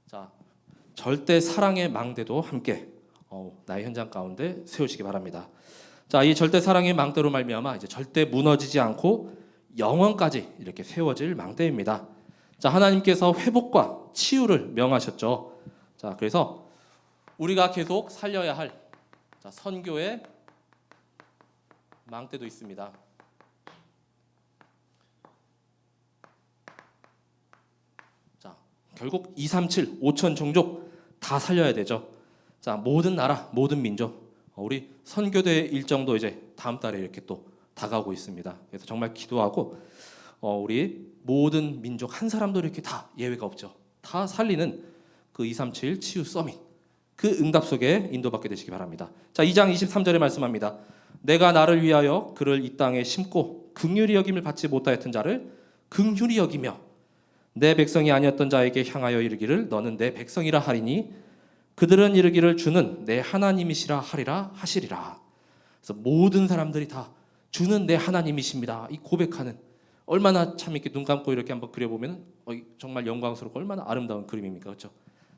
Speaker 1: 자, 절대 사랑의 망대도 함께 나의 현장 가운데 세우시기 바랍니다. 자, 이 절대 사랑의 망대로 말미암아 이제 절대 무너지지 않고 영원까지 이렇게 세워질 망대입니다. 자, 하나님께서 회복과 치유를 명하셨죠. 자, 그래서 우리가 계속 살려야 할 선교의 망대도 있습니다. 자, 결국 237, 5천 종족 다 살려야 되죠. 자, 모든 나라, 모든 민족, 우리 선교대 일정도 이제 다음 달에 이렇게 또 다가오고 있습니다. 그래서 정말 기도하고 우리 모든 민족 한 사람도 이렇게 다 예외가 없죠. 다 살리는 그 237 치유 서밋, 그 응답 속에 인도받게 되시기 바랍니다. 자, 2장 23절에 말씀합니다. 내가 나를 위하여 그를 이 땅에 심고 긍휼히 여김을 받지 못하였던 자를 긍휼히 여기며 내 백성이 아니었던 자에게 향하여 이르기를 너는 내 백성이라 하리니 그들은 이르기를 주는 내 하나님이시라 하리라 하시리라. 그래서 모든 사람들이 다 주는 내 하나님이십니다, 이 고백하는, 얼마나 참 이렇게 눈 감고 이렇게 한번 그려보면 정말 영광스럽고 얼마나 아름다운 그림입니까, 그렇죠?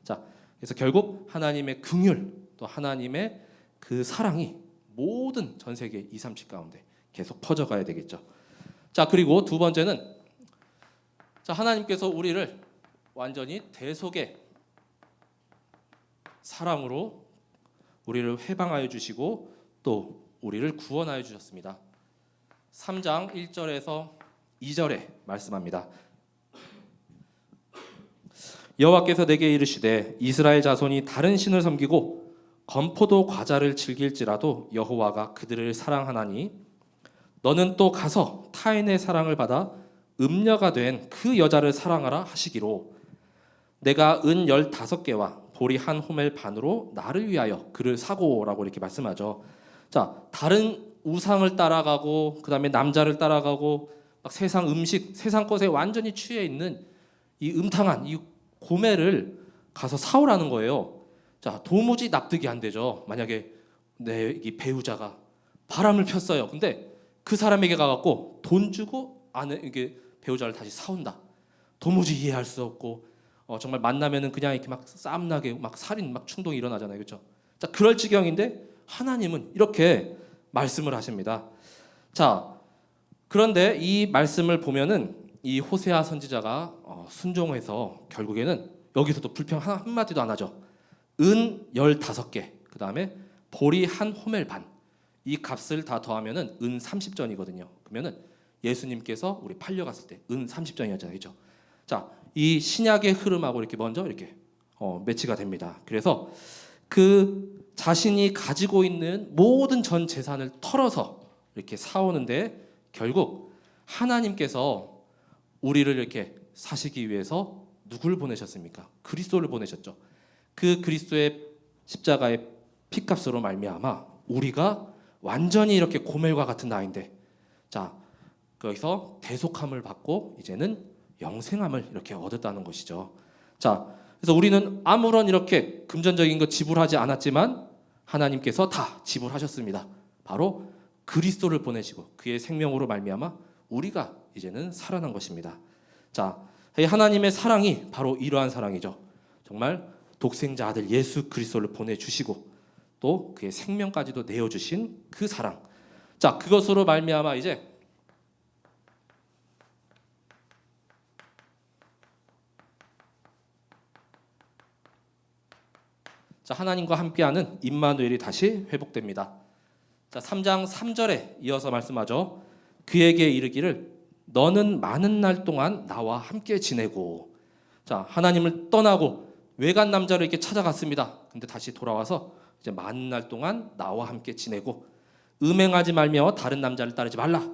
Speaker 1: 자, 그래서 결국 하나님의 긍휼 또 하나님의 그 사랑이 모든 전 세계 237 가운데 계속 퍼져가야 되겠죠. 자, 그리고 두 번째는, 자, 하나님께서 우리를 완전히 대속의 사랑으로 우리를 해방하여 주시고 또 우리를 구원하여 주셨습니다. 3장 1절에서 2절에 말씀합니다. 여호와께서 내게 이르시되 이스라엘 자손이 다른 신을 섬기고 건포도 과자를 즐길지라도 여호와가 그들을 사랑하나니 너는 또 가서 타인의 사랑을 받아 음녀가 된 그 여자를 사랑하라 하시기로 내가 은 15개와 보리 한 호멜 반으로 나를 위하여 그를 사고라고 이렇게 말씀하죠. 자, 다른 우상을 따라가고 그다음에 남자를 따라가고 막 세상 음식, 세상 것에 완전히 취해 있는 이 음탕한 이 고매를 가서 사오라는 거예요. 자, 도무지 납득이 안 되죠. 만약에 내 이 배우자가 바람을 폈어요. 근데 그 사람에게 가갖고 돈 주고 이게 배우자를 다시 사온다. 도무지 이해할 수 없고 정말 만나면은 그냥 이렇게 막 쌈나게 막 살인 막 충동이 일어나잖아요, 그렇죠? 자, 그럴 지경인데 하나님은 이렇게 말씀을 하십니다. 자, 그런데 이 말씀을 보면은 이 호세아 선지자가 순종해서 결국에는 여기서도 불평 한마디도 안 하죠. 은 15개, 그 다음에 보리 한 호멜 반, 이 값을 다 더하면은 은 30전이거든요. 그러면은 예수님께서 우리 팔려갔을 때 은 30전이었잖아요, 그렇죠? 자, 이 신약의 흐름하고 이렇게 먼저 이렇게 매치가 됩니다. 그래서 그 자신이 가지고 있는 모든 전 재산을 털어서 이렇게 사오는데 결국 하나님께서 우리를 이렇게 사시기 위해서 누굴 보내셨습니까? 그리스도를 보내셨죠. 그 그리스도의 십자가의 피값으로 말미암아 우리가 완전히 이렇게 고멜과 같은 나인데, 자, 거기서 대속함을 받고 이제는 영생함을 이렇게 얻었다는 것이죠. 자, 그래서 우리는 아무런 이렇게 금전적인 거 지불하지 않았지만 하나님께서 다 지불하셨습니다. 바로 그리스도를 보내시고 그의 생명으로 말미암아 우리가 이제는 살아난 것입니다. 자, 하나님의 사랑이 바로 이러한 사랑이죠. 정말 독생자 아들 예수 그리스도를 보내주시고 또 그의 생명까지도 내어주신 그 사랑. 자, 그것으로 말미암아 이제 자, 하나님과 함께하는 임마누엘이 다시 회복됩니다. 자, 3장 3절에 이어서 말씀하죠. 그에게 이르기를 너는 많은 날 동안 나와 함께 지내고. 자, 하나님을 떠나고 외간 남자를 이렇게 찾아갔습니다. 근데 다시 돌아와서 이제 많은 날 동안 나와 함께 지내고 음행하지 말며 다른 남자를 따르지 말라.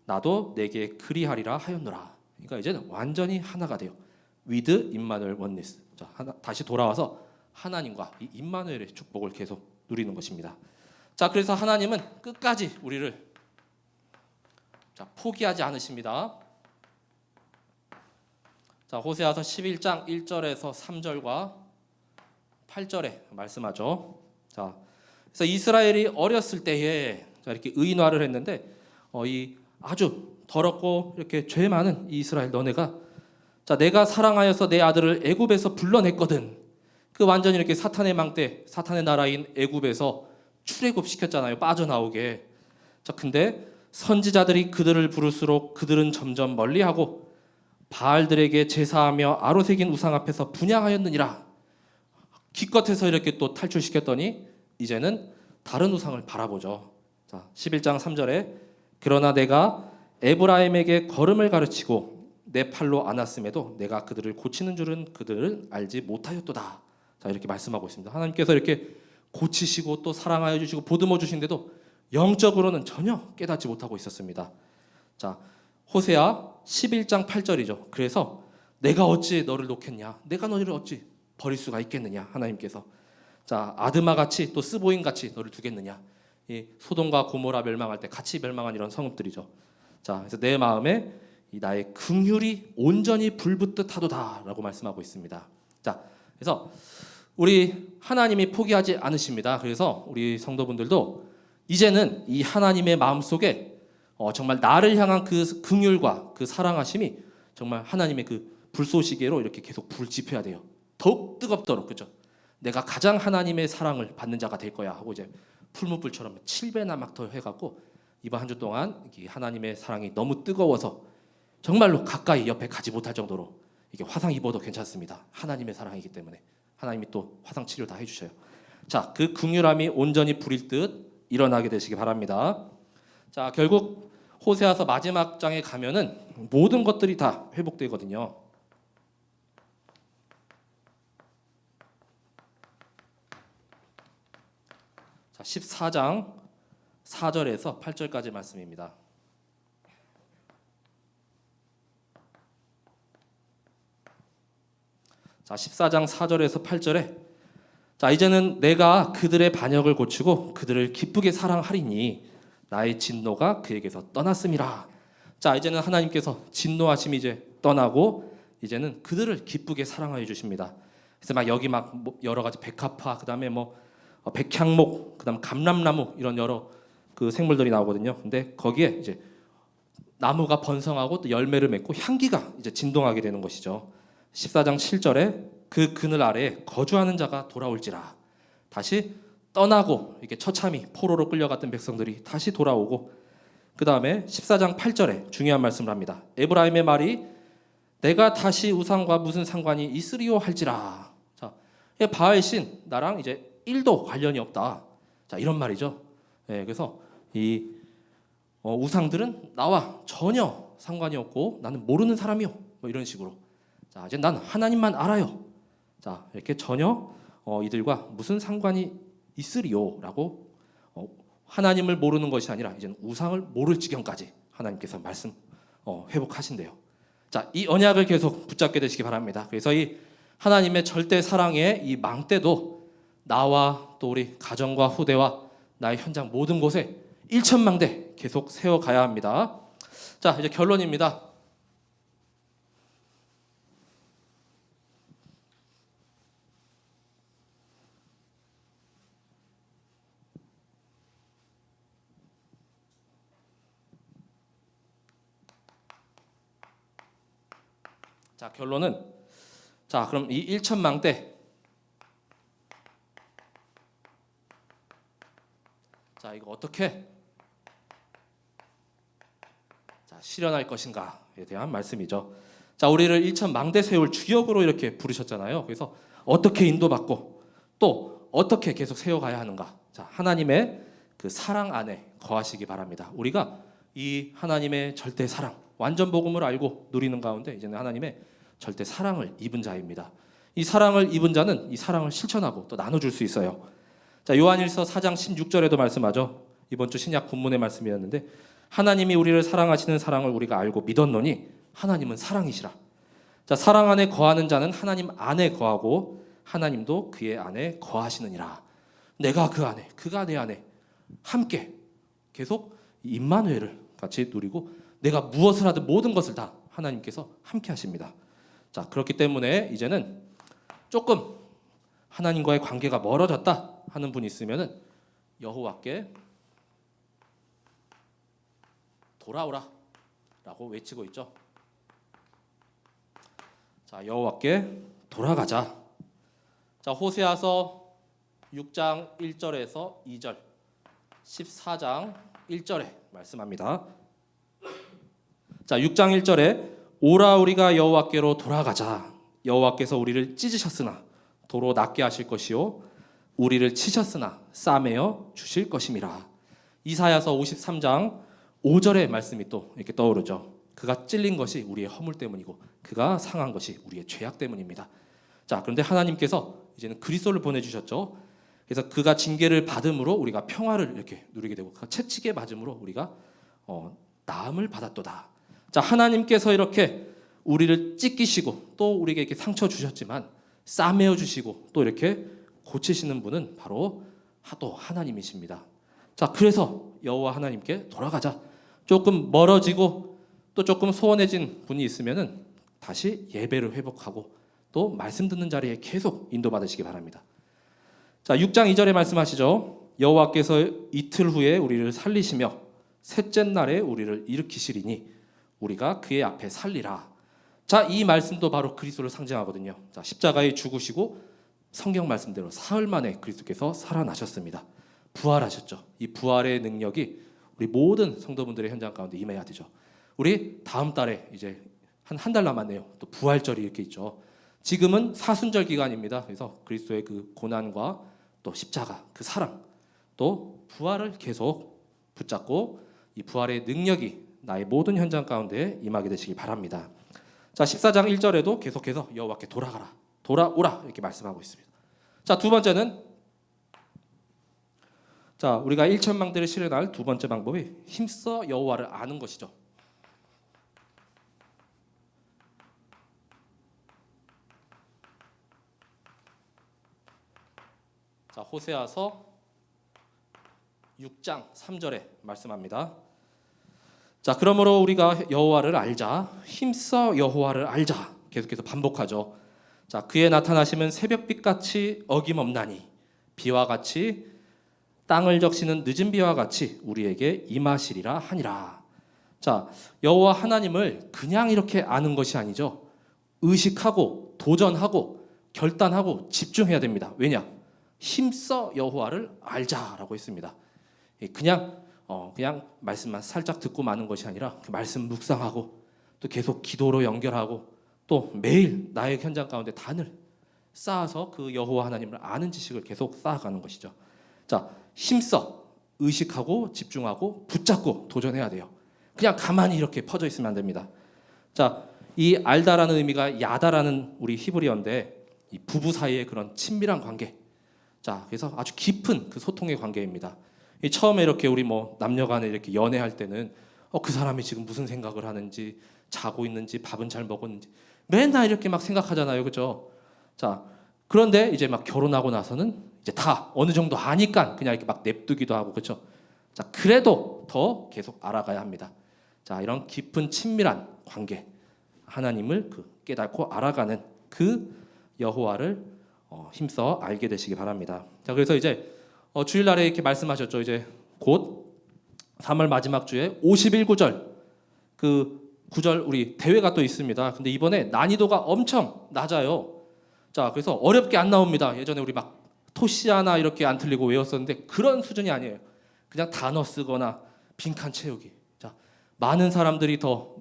Speaker 1: 나도 내게 그리하리라 하였노라. 그러니까 이제는 완전히 하나가 돼요. with 임마누엘 원니스. 자, 다시 돌아와서 하나님과 이 임마누엘의 축복을 계속 누리는 것입니다. 자, 그래서 하나님은 끝까지 우리를 포기하지 않으십니다. 자, 호세아서 11장 1절에서 3절과 8절에 말씀하죠. 자, 그래서 이스라엘이 어렸을 때에 이렇게 의인화를 했는데 이 아주 더럽고 이렇게 죄 많은 이 이스라엘 너네가 자, 내가 사랑하여서 내 아들을 애굽에서 불러냈거든. 그 완전히 이렇게 사탄의 망대, 사탄의 나라인 애굽에서 출애굽 시켰잖아요. 빠져나오게. 자, 근데 선지자들이 그들을 부를수록 그들은 점점 멀리하고 바알들에게 제사하며 아로 새긴 우상 앞에서 분향하였느니라. 기껏해서 이렇게 또 탈출시켰더니 이제는 다른 우상을 바라보죠. 자, 11장 3절에 그러나 내가 에브라임에게 걸음을 가르치고 내 팔로 안았음에도 내가 그들을 고치는 줄은 그들을 알지 못하였도다. 자, 이렇게 말씀하고 있습니다. 하나님께서 이렇게 고치시고 또 사랑하여 주시고 보듬어 주신데도 영적으로는 전혀 깨닫지 못하고 있었습니다. 자, 호세아 11장 8절이죠. 그래서 내가 어찌 너를 놓겠냐? 내가 너를 어찌 버릴 수가 있겠느냐? 하나님께서 자, 아드마 같이 또 스보임 같이 너를 두겠느냐? 이 소돔과 고모라 멸망할 때 같이 멸망한 이런 성읍들이죠. 자, 그래서 내 마음에 이 나의 긍휼이 온전히 불붙듯 하도다라고 말씀하고 있습니다. 자, 그래서 우리 하나님이 포기하지 않으십니다. 그래서 우리 성도분들도 이제는 이 하나님의 마음 속에 정말 나를 향한 그 긍휼과 그 사랑하심이 정말 하나님의 그 불쏘시개로 이렇게 계속 불 지펴야 돼요. 더욱 뜨겁도록, 그죠? 내가 가장 하나님의 사랑을 받는 자가 될 거야 하고 이제 풀무불처럼 7배나 막 더 해갖고 이번 한 주 동안 하나님의 사랑이 너무 뜨거워서 정말로 가까이 옆에 가지 못할 정도로 이게 화상 입어도 괜찮습니다. 하나님의 사랑이기 때문에 하나님이 또 화상 치료 다 해주셔요. 자, 그 긍휼함이 온전히 불일 듯 일어나게 되시기 바랍니다. 자, 결국 호세아서 마지막 장에 가면은 모든 것들이 다 회복되거든요. 자, 14장 4절에서 8절까지 말씀입니다. 자, 14장 4절에서 8절에 자, 이제는 내가 그들의 반역을 고치고 그들을 기쁘게 사랑하리니 나의 진노가 그에게서 떠났음이라. 자, 이제는 하나님께서 진노하심이 이제 떠나고 이제는 그들을 기쁘게 사랑하여 주십니다. 그래서 막 여기 막 여러 가지 백합화, 그다음에 뭐 백향목, 그다음 감람나무 이런 여러 그 생물들이 나오거든요. 근데 거기에 이제 나무가 번성하고 또 열매를 맺고 향기가 이제 진동하게 되는 것이죠. 14장 7절에 그 그늘 아래에 거주하는 자가 돌아올지라. 다시 떠나고 이렇게 처참히 포로로 끌려갔던 백성들이 다시 돌아오고 그 다음에 14장 8절에 중요한 말씀을 합니다. 에브라임의 말이 내가 다시 우상과 무슨 상관이 있으리요 할지라. 자, 바알신 나랑 이제 1도 관련이 없다. 자, 이런 말이죠. 네, 그래서 이 우상들은 나와 전혀 상관이 없고 나는 모르는 사람이요. 뭐 이런 식으로. 자, 이제 난 하나님만 알아요. 자, 이렇게 전혀 이들과 무슨 상관이 있으리요라고 하나님을 모르는 것이 아니라 이제는 우상을 모를 지경까지 하나님께서 말씀 회복하신대요. 자, 이 언약을 계속 붙잡게 되시기 바랍니다. 그래서 이 하나님의 절대 사랑의 이 망대도 나와 또 우리 가정과 후대와 나의 현장 모든 곳에 일천망대 계속 세워가야 합니다. 자, 이제 결론입니다. 자, 결론은 자, 그럼 이 일천망대 자, 이거 어떻게 자, 실현할 것인가에 대한 말씀이죠. 자, 우리를 일천망대 세울 주역으로 이렇게 부르셨잖아요. 그래서 어떻게 인도받고 또 어떻게 계속 세워가야 하는가? 자, 하나님의 그 사랑 안에 거하시기 바랍니다. 우리가 이 하나님의 절대 사랑, 완전 복음을 알고 누리는 가운데 이제는 하나님의 절대 사랑을 입은 자입니다. 이 사랑을 입은 자는 이 사랑을 실천하고 또 나눠줄 수 있어요. 자, 요한일서 4장 16절에도 말씀하죠. 이번 주 신약 본문의 말씀이었는데 하나님이 우리를 사랑하시는 사랑을 우리가 알고 믿었노니 하나님은 사랑이시라. 자, 사랑 안에 거하는 자는 하나님 안에 거하고 하나님도 그의 안에 거하시느니라. 내가 그 안에, 그가 내 안에 함께 계속 임마누엘을 같이 누리고 내가 무엇을 하든 모든 것을 다 하나님께서 함께 하십니다. 자, 그렇기 때문에 이제는 조금 하나님과의 관계가 멀어졌다 하는 분이 있으면은 여호와께 돌아오라 라고 외치고 있죠. 자, 여호와께 돌아가자. 자, 호세아서 6장 1절에서 2절, 14장 1절에 말씀합니다. 자, 6장 1절에 오라 우리가 여호와께로 돌아가자. 여호와께서 우리를 찢으셨으나 도로 낫게 하실 것이요 우리를 치셨으나 싸매어 주실 것임이라. 이사야서 53장 5절의 말씀이 또 이렇게 떠오르죠. 그가 찔린 것이 우리의 허물 때문이고 그가 상한 것이 우리의 죄악 때문입니다. 자, 그런데 하나님께서 이제는 그리스도를 보내주셨죠. 그래서 그가 징계를 받음으로 우리가 평화를 이렇게 누리게 되고 그가 채찍에 맞음으로 우리가 나음을 받았도다. 자, 하나님께서 이렇게 우리를 찢기시고 또 우리에게 이렇게 상처 주셨지만 싸매어 주시고 또 이렇게 고치시는 분은 바로 또 하나님이십니다. 자, 그래서 여호와 하나님께 돌아가자. 조금 멀어지고 또 조금 소원해진 분이 있으면은 다시 예배를 회복하고 또 말씀 듣는 자리에 계속 인도받으시기 바랍니다. 자, 6장 2절에 말씀하시죠. 여호와께서 이틀 후에 우리를 살리시며 셋째 날에 우리를 일으키시리니 우리가 그의 앞에 살리라. 자, 이 말씀도 바로 그리스도를 상징하거든요. 자, 십자가에 죽으시고 성경 말씀대로 사흘 만에 그리스도께서 살아나셨습니다. 부활하셨죠. 이 부활의 능력이 우리 모든 성도분들의 현장 가운데 임해야 되죠. 우리 다음 달에 이제 한 달 남았네요. 또 부활절이 이렇게 있죠. 지금은 사순절 기간입니다. 그래서 그리스도의 그 고난과 또 십자가, 그 사랑, 또 부활을 계속 붙잡고 이 부활의 능력이 나의 모든 현장 가운데 임하게 되시기 바랍니다. 자, 14장 1절에도 계속해서 여호와께 돌아가라, 돌아오라 이렇게 말씀하고 있습니다. 자, 두 번째는 자, 우리가 1천망대를 실현할 두 번째 방법이 힘써 여호와를 아는 것이죠. 자, 호세아서 6장 3절에 말씀합니다. 자, 그러므로 우리가 여호와를 알자. 힘써 여호와를 알자. 계속해서 반복하죠. 자, 그의 나타나심은 새벽빛같이 어김없나니 비와 같이 땅을 적시는 늦은 비와 같이 우리에게 임하시리라 하니라. 자, 여호와 하나님을 그냥 이렇게 아는 것이 아니죠. 의식하고 도전하고 결단하고 집중해야 됩니다. 왜냐? 힘써 여호와를 알자라고 했습니다. 그냥 말씀만 살짝 듣고 마는 것이 아니라 그 말씀 묵상하고 또 계속 기도로 연결하고 또 매일 나의 현장 가운데 단을 쌓아서 그 여호와 하나님을 아는 지식을 계속 쌓아가는 것이죠. 자, 힘써 의식하고 집중하고 붙잡고 도전해야 돼요. 그냥 가만히 이렇게 퍼져 있으면 안 됩니다. 자, 이 알다라는 의미가 야다라는 우리 히브리어인데 이 부부 사이의 그런 친밀한 관계. 자, 그래서 아주 깊은 그 소통의 관계입니다. 처음에 이렇게 우리 남녀간에 이렇게 연애할 때는 그 사람이 지금 무슨 생각을 하는지, 자고 있는지, 밥은 잘 먹었는지 맨날 이렇게 막 생각하잖아요, 그렇죠? 자, 그런데 이제 막 결혼하고 나서는 이제 다 어느 정도 아니까 그냥 이렇게 막 냅두기도 하고, 그렇죠? 자, 그래도 더 계속 알아가야 합니다. 자, 이런 깊은 친밀한 관계, 하나님을 깨닫고 알아가는 그 여호와를 힘써 알게 되시기 바랍니다. 자, 그래서 이제 주일날에 이렇게 말씀하셨죠. 이제 곧 3월 마지막 주에 51구절 그 구절 우리 대회가 또 있습니다. 근데 이번에 난이도가 엄청 낮아요. 자, 그래서 어렵게 안 나옵니다. 예전에 우리 막 토시아나 이렇게 안 틀리고 외웠었는데 그런 수준이 아니에요. 그냥 단어 쓰거나 빈칸 채우기. 자, 많은 사람들이 더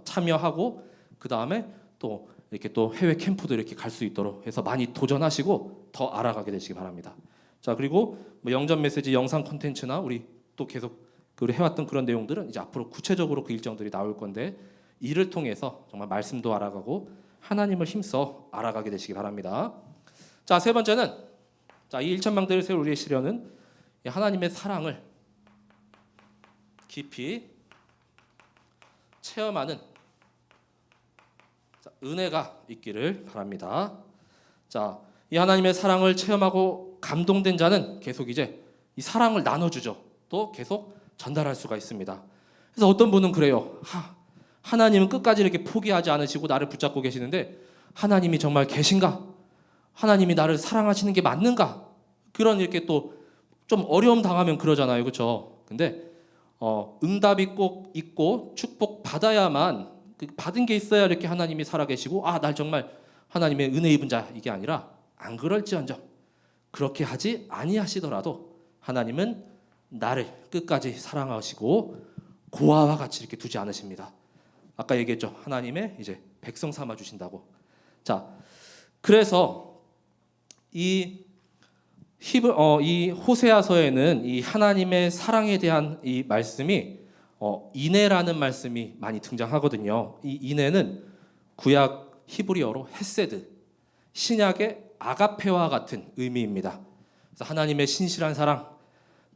Speaker 1: 참여하고 그 다음에 또 이렇게 또 해외 캠프도 이렇게 갈 수 있도록 해서 많이 도전하시고 더 알아가게 되시기 바랍니다. 자, 그리고 뭐 영접 메시지 영상 콘텐츠나 우리 또 계속 해왔던 그런 내용들은 이제 앞으로 구체적으로 그 일정들이 나올 건데 이를 통해서 정말 말씀도 알아가고 하나님을 힘써 알아가게 되시기 바랍니다. 자, 세 번째는 이 일천망대를 세울 우리의 시련은 하나님의 사랑을 깊이 체험하는 은혜가 있기를 바랍니다. 자, 이 하나님의 사랑을 체험하고 감동된 자는 계속 이제 이 사랑을 나눠주죠. 또 계속 전달할 수가 있습니다. 그래서 어떤 분은 그래요. 하나님은 끝까지 이렇게 포기하지 않으시고 나를 붙잡고 계시는데 하나님이 정말 계신가? 하나님이 나를 사랑하시는 게 맞는가? 그런 이렇게 또 좀 어려움 당하면 그러잖아요, 그렇죠? 근데 응답이 꼭 있고 축복 받아야만 받은 게 있어야 이렇게 하나님이 살아계시고 날 정말 하나님의 은혜 입은 자 이게 아니라 안 그럴지언정 그렇게 하지 아니하시더라도 하나님은 나를 끝까지 사랑하시고 고아와 같이 이렇게 두지 않으십니다. 아까 얘기했죠. 하나님의 이제 백성 삼아 주신다고. 자, 그래서 이 호세아서에는 이 하나님의 사랑에 대한 이 말씀이 인애라는 말씀이 많이 등장하거든요. 이 인애는 구약 히브리어로 헤세드, 신약의 아가페와 같은 의미입니다. 그래서 하나님의 신실한 사랑,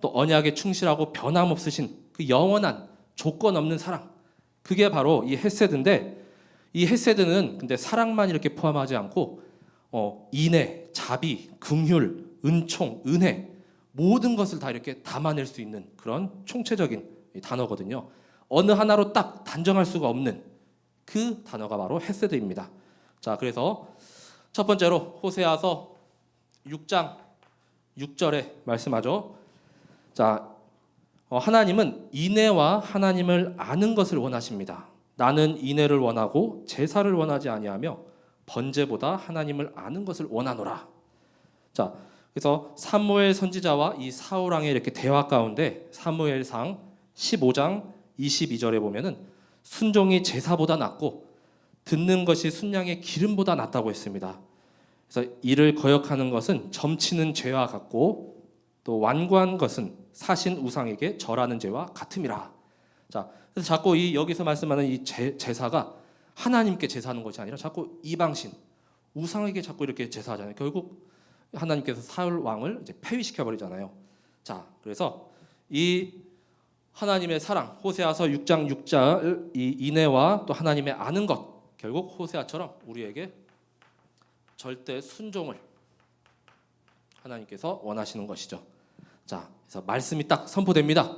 Speaker 1: 또 언약에 충실하고 변함없으신 그 영원한 조건 없는 사랑, 그게 바로 이 헤세드인데 이 헤세드는 근데 사랑만 이렇게 포함하지 않고 인애, 자비, 긍휼, 은총, 은혜 모든 것을 다 이렇게 담아낼 수 있는 그런 총체적인 단어거든요. 어느 하나로 딱 단정할 수가 없는 그 단어가 바로 헤세드입니다. 자, 그래서 첫 번째로 호세아서 6장 6절에 말씀하죠. 자, 하나님은 인애와 하나님을 아는 것을 원하십니다. 나는 인애를 원하고 제사를 원하지 아니하며 번제보다 하나님을 아는 것을 원하노라. 자, 그래서 사무엘 선지자와 이 사울 왕의 이렇게 대화 가운데 사무엘상 15장 22절에 보면은 순종이 제사보다 낫고 듣는 것이 순양의 기름보다 낫다고 했습니다. 그래서 이를 거역하는 것은 점치는 죄와 같고 또 완고한 것은 사신 우상에게 절하는 죄와 같음이라. 자, 그래서 자꾸 여기서 말씀하는 이 제사가 하나님께 제사하는 것이 아니라 자꾸 이방신 우상에게 자꾸 이렇게 제사하잖아요. 결국 하나님께서 사울 왕을 이제 폐위시켜 버리잖아요. 자, 그래서 이 하나님의 사랑, 호세아서 6장 6절 이 인애와 또 하나님의 아는 것, 결국 호세아처럼 우리에게 절대 순종을 하나님께서 원하시는 것이죠. 자, 그래서 말씀이 딱 선포됩니다.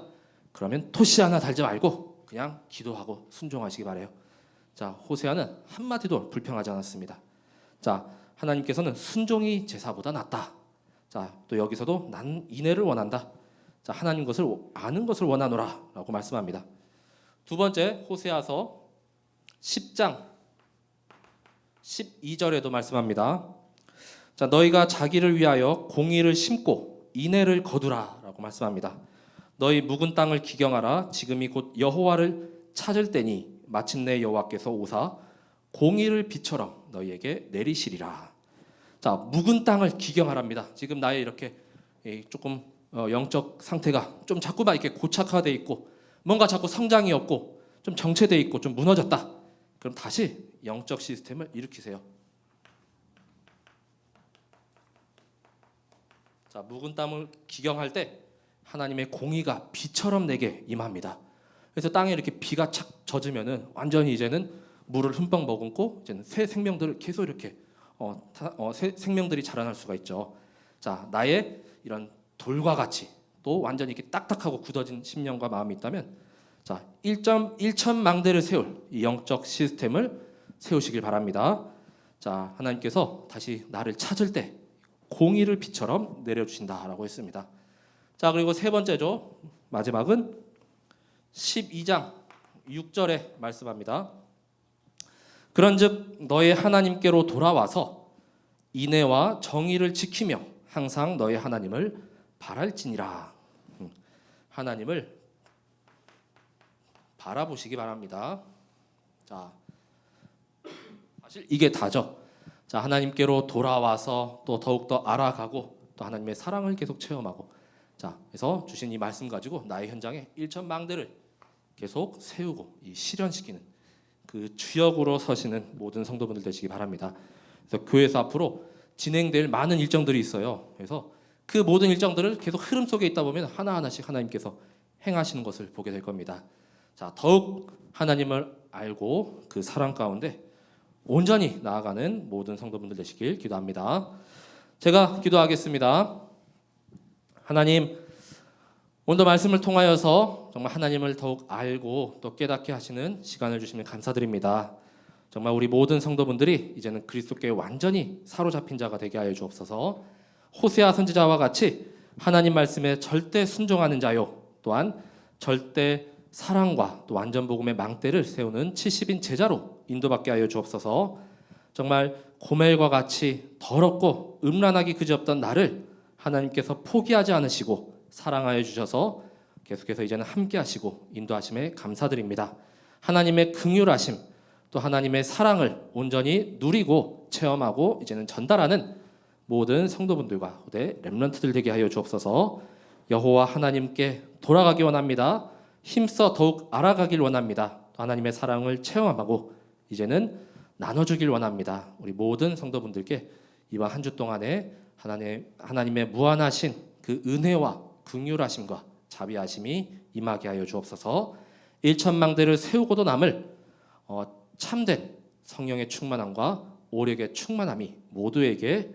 Speaker 1: 그러면 토시 하나 달지 말고 그냥 기도하고 순종하시기 바래요. 자, 호세아는 한마디도 불평하지 않았습니다. 자, 하나님께서는 순종이 제사보다 낫다. 자, 또 여기서도 난 인애를 원한다. 자, 하나님 것을 아는 것을 원하노라라고 말씀합니다. 두 번째 호세아서 10장 12절에도 말씀합니다. 자, 너희가 자기를 위하여 공의를 심고 인애를 거두라라고 말씀합니다. 너희 묵은 땅을 기경하라. 지금이 곧 여호와를 찾을 때니 마침내 여호와께서 오사 공의를 비처럼 너희에게 내리시리라. 자, 묵은 땅을 기경하랍니다. 지금 나의 이렇게 조금 영적 상태가 좀 자꾸만 이렇게 고착화돼 있고 뭔가 자꾸 성장이 없고 좀 정체돼 있고 좀 무너졌다. 그럼 다시 영적 시스템을 일으키세요. 자, 묵은 땅을 기경할 때 하나님의 공의가 비처럼 내게 임합니다. 그래서 땅에 이렇게 비가 착 젖으면은 완전히 이제는 물을 흠뻑 머금고 이제는 새 생명들을 계속 이렇게 새 생명들이 자라날 수가 있죠. 자, 나의 이런 돌과 같이 또 완전히 이렇게 딱딱하고 굳어진 심령과 마음이 있다면, 자, 1천망대를 세울 이 영적 시스템을 세우시길 바랍니다. 자, 하나님께서 다시 나를 찾을 때 공의를 비처럼 내려주신다라고 했습니다. 자, 그리고 세 번째죠. 마지막은 12장 6절에 말씀합니다. 그런즉 너의 하나님께로 돌아와서 인애와 정의를 지키며 항상 너의 하나님을 바랄지니라. 하나님을 바라보시기 바랍니다. 자, 사실 이게 다죠. 자, 하나님께로 돌아와서 또 더욱더 알아가고 또 하나님의 사랑을 계속 체험하고, 자, 그래서 주신 이 말씀 가지고 나의 현장에 일천망대를 계속 세우고 이 실현시키는 그 주역으로 서시는 모든 성도분들 되시기 바랍니다. 그래서 교회에서 앞으로 진행될 많은 일정들이 있어요. 그래서 그 모든 일정들을 계속 흐름 속에 있다 보면 하나하나씩 하나님께서 행하시는 것을 보게 될 겁니다. 자, 더욱 하나님을 알고 그 사랑 가운데 온전히 나아가는 모든 성도분들 되시길 기도합니다. 제가 기도하겠습니다. 하나님, 오늘 말씀을 통하여서 정말 하나님을 더욱 알고 또 깨닫게 하시는 시간을 주시면 감사드립니다. 정말 우리 모든 성도분들이 이제는 그리스도께 완전히 사로잡힌 자가 되게 하여 주옵소서. 호세아 선지자와 같이 하나님 말씀에 절대 순종하는 자요, 또한 절대 사랑과 또 완전 복음의 망대를 세우는 70인 제자로 인도받게 하여 주옵소서. 정말 고멜과 같이 더럽고 음란하기 그지없던 나를 하나님께서 포기하지 않으시고 사랑하여 주셔서 계속해서 이제는 함께 하시고 인도하심에 감사드립니다. 하나님의 긍휼하심 또 하나님의 사랑을 온전히 누리고 체험하고 이제는 전달하는 모든 성도분들과 후대 렘넌트들 되게 하여 주옵소서. 여호와 하나님께 돌아가기 원합니다. 힘써 더욱 알아가길 원합니다. 하나님의 사랑을 체험하고 이제는 나눠주길 원합니다. 우리 모든 성도분들께 이번 한 주 동안에 하나님의 무한하신 그 은혜와 긍휼하심과 자비하심이 임하게 하여 주옵소서. 일천망대를 세우고도 남을 참된 성령의 충만함과 오력의 충만함이 모두에게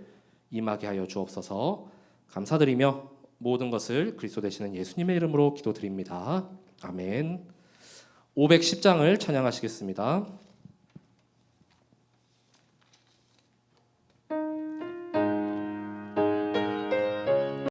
Speaker 1: 임하게 하여 주옵소서. 감사드리며 모든 것을 그리스도 되시는 예수님의 이름으로 기도드립니다. 아멘. 510장을 찬양하시겠습니다.